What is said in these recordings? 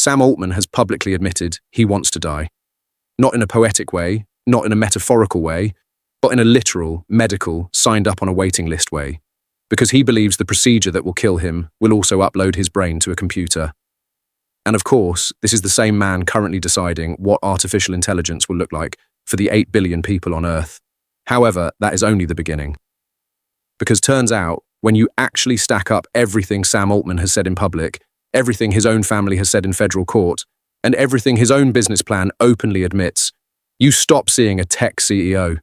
Sam Altman has publicly admitted he wants to die. Not in a poetic way, not in a metaphorical way, but in a literal, medical, signed up on a waiting list way, because he believes the procedure that will kill him will also upload his brain to a computer. And of course, this is the same man currently deciding what artificial intelligence will look like for the 8 billion people on Earth. However, that is only the beginning. Because turns out, when you actually stack up everything Sam Altman has said in public, everything his own family has said in federal court, and everything his own business plan openly admits, you stop seeing a tech CEO.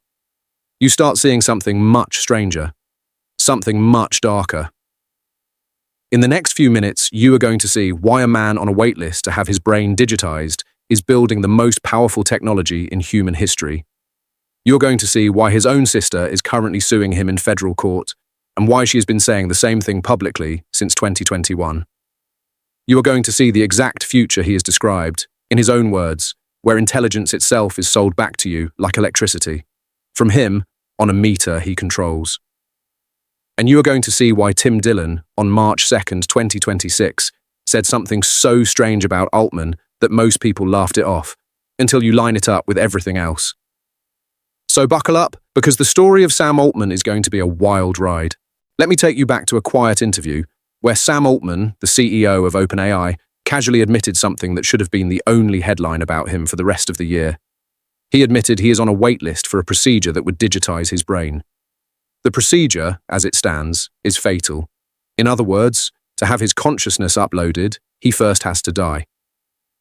You start seeing something much stranger, something much darker. In the next few minutes, you are going to see why a man on a waitlist to have his brain digitized is building the most powerful technology in human history. You're going to see why his own sister is currently suing him in federal court, and why she has been saying the same thing publicly since 2021. You are going to see the exact future he has described, in his own words, where intelligence itself is sold back to you like electricity, from him on a meter he controls. And you are going to see why Tim Dillon, on March 2nd, 2026, said something so strange about Altman that most people laughed it off, until you line it up with everything else. So buckle up, because the story of Sam Altman is going to be a wild ride. Let me take you back to a quiet interview, where Sam Altman, the CEO of OpenAI, casually admitted something that should have been the only headline about him for the rest of the year. He admitted he is on a wait list for a procedure that would digitize his brain. The procedure, as it stands, is fatal. In other words, to have his consciousness uploaded, he first has to die.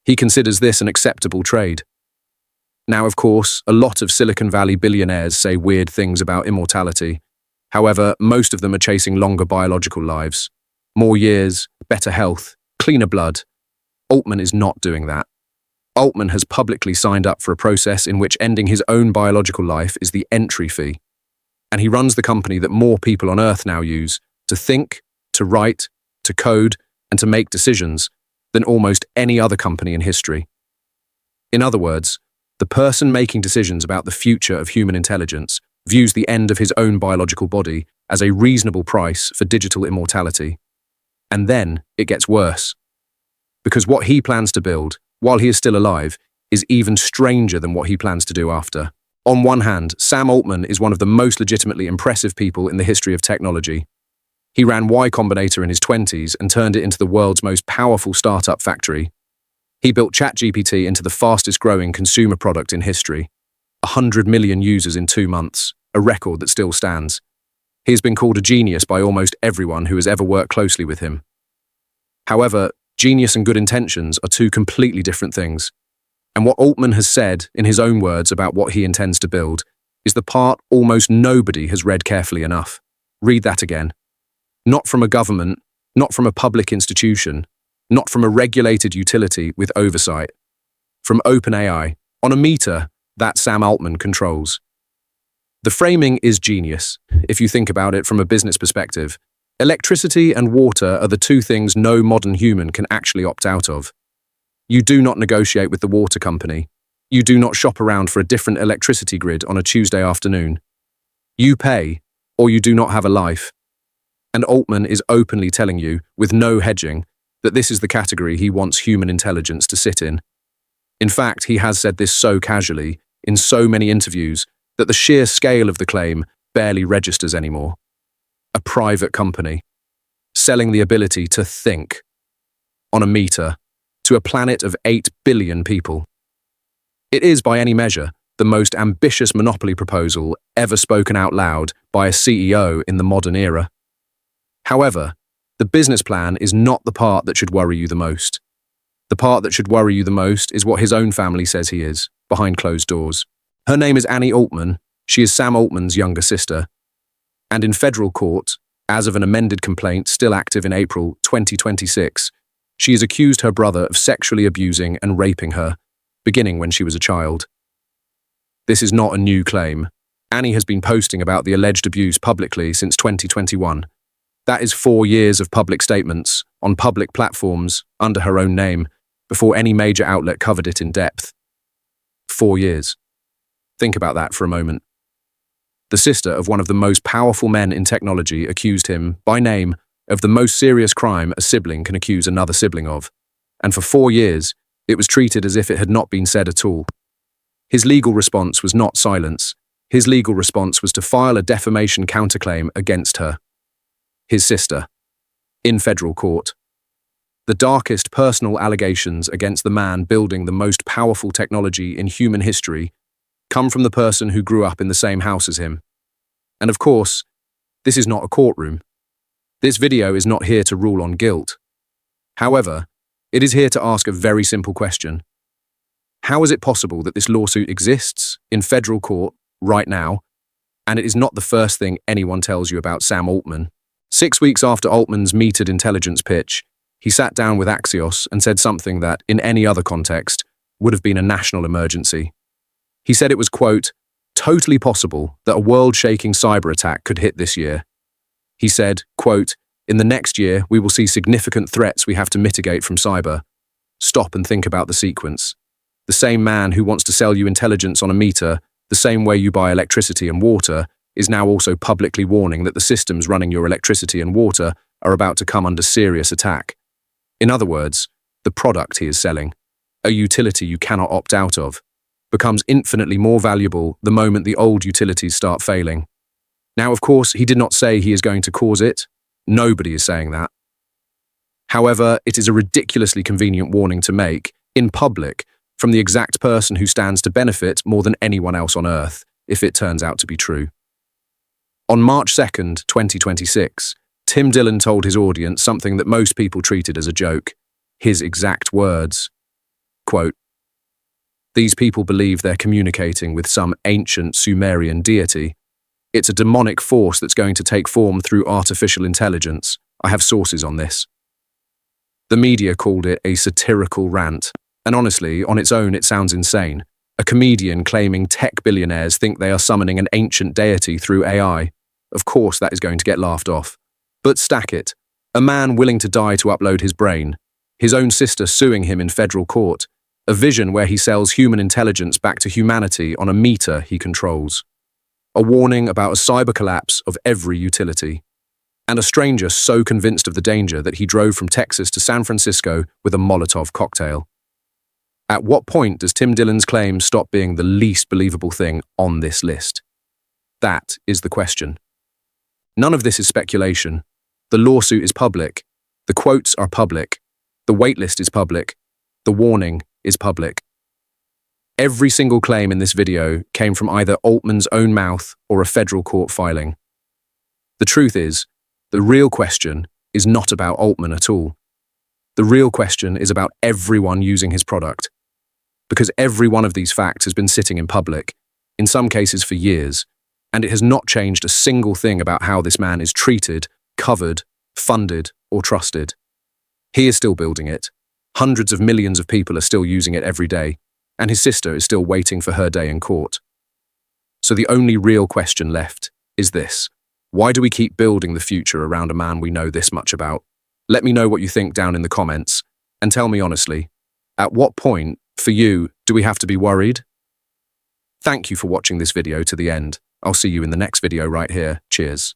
He considers this an acceptable trade. Now, of course, a lot of Silicon Valley billionaires say weird things about immortality. However, most of them are chasing longer biological lives. More years, better health, cleaner blood. Altman is not doing that. Altman has publicly signed up for a process in which ending his own biological life is the entry fee. And he runs the company that more people on Earth now use to think, to write, to code, and to make decisions than almost any other company in history. In other words, the person making decisions about the future of human intelligence views the end of his own biological body as a reasonable price for digital immortality. And then it gets worse. Because what he plans to build, while he is still alive, is even stranger than what he plans to do after. On one hand, Sam Altman is one of the most legitimately impressive people in the history of technology. He ran Y Combinator in his 20s and turned it into the world's most powerful startup factory. He built ChatGPT into the fastest growing consumer product in history. 100 million users in 2 months, a record that still stands. He has been called a genius by almost everyone who has ever worked closely with him. However, genius and good intentions are two completely different things. And what Altman has said, in his own words, about what he intends to build, is the part almost nobody has read carefully enough. Read that again. Not from a government, not from a public institution, not from a regulated utility with oversight. From OpenAI, on a meter that Sam Altman controls. The framing is genius, if you think about it from a business perspective. Electricity and water are the two things no modern human can actually opt out of. You do not negotiate with the water company. You do not shop around for a different electricity grid on a Tuesday afternoon. You pay, or you do not have a life. And Altman is openly telling you, with no hedging, that this is the category he wants human intelligence to sit in. In fact, he has said this so casually, in so many interviews, that the sheer scale of the claim barely registers anymore. A private company, selling the ability to think, on a meter, to a planet of 8 billion people. It is, by any measure, the most ambitious monopoly proposal ever spoken out loud by a CEO in the modern era. However, the business plan is not the part that should worry you the most. The part that should worry you the most is what his own family says he is, behind closed doors. Her name is Annie Altman. She is Sam Altman's younger sister. And in federal court, as of an amended complaint still active in April 2026, she has accused her brother of sexually abusing and raping her, beginning when she was a child. This is not a new claim. Annie has been posting about the alleged abuse publicly since 2021. That is 4 years of public statements, on public platforms, under her own name, before any major outlet covered it in depth. 4 years. Think about that for a moment. The sister of one of the most powerful men in technology accused him, by name, of the most serious crime a sibling can accuse another sibling of. and for 4 years, it was treated as if it had not been said at all. His legal response was not silence. His legal response was to file a defamation counterclaim against her, his sister, in federal court. The darkest personal allegations against the man building the most powerful technology in human history come from the person who grew up in the same house as him. And of course, this is not a courtroom. This video is not here to rule on guilt. However, it is here to ask a very simple question. How is it possible that this lawsuit exists in federal court right now, and it is not the first thing anyone tells you about Sam Altman? 6 weeks after Altman's metered intelligence pitch, he sat down with Axios and said something that, in any other context, would have been a national emergency. He said it was, quote, totally possible that a world-shaking cyber attack could hit this year. He said, quote, in the next year, we will see significant threats we have to mitigate from cyber. Stop and think about the sequence. The same man who wants to sell you intelligence on a meter, the same way you buy electricity and water, is now also publicly warning that the systems running your electricity and water are about to come under serious attack. In other words, the product he is selling, a utility you cannot opt out of, becomes infinitely more valuable the moment the old utilities start failing. Now, of course, he did not say he is going to cause it. Nobody is saying that. However, it is a ridiculously convenient warning to make, in public, from the exact person who stands to benefit more than anyone else on Earth, if it turns out to be true. On March 2nd, 2026, Tim Dillon told his audience something that most people treated as a joke. His exact words, quote, these people believe they're communicating with some ancient Sumerian deity. It's a demonic force that's going to take form through artificial intelligence. I have sources on this. The media called it a satirical rant, and honestly, on its own, it sounds insane. A comedian claiming tech billionaires think they are summoning an ancient deity through AI. Of course, that is going to get laughed off. But stack it. A man willing to die to upload his brain. His own sister suing him in federal court. A vision where he sells human intelligence back to humanity on a meter he controls. A warning about a cyber collapse of every utility. And a stranger so convinced of the danger that he drove from Texas to San Francisco with a Molotov cocktail. At what point does Tim Dillon's claim stop being the least believable thing on this list? That is the question. None of this is speculation. The lawsuit is public. The quotes are public. The waitlist is public. The warning is public. Every single claim in this video came from either Altman's own mouth or a federal court filing. The truth is, the real question is not about Altman at all. The real question is about everyone using his product. Because every one of these facts has been sitting in public, in some cases for years, and it has not changed a single thing about how this man is treated, covered, funded, or trusted. He is still building it. Hundreds of millions of people are still using it every day, and his sister is still waiting for her day in court. So the only real question left is this. Why do we keep building the future around a man we know this much about? Let me know what you think down in the comments, and tell me honestly, at what point, for you, do we have to be worried? Thank you for watching this video to the end. I'll see you in the next video right here. Cheers.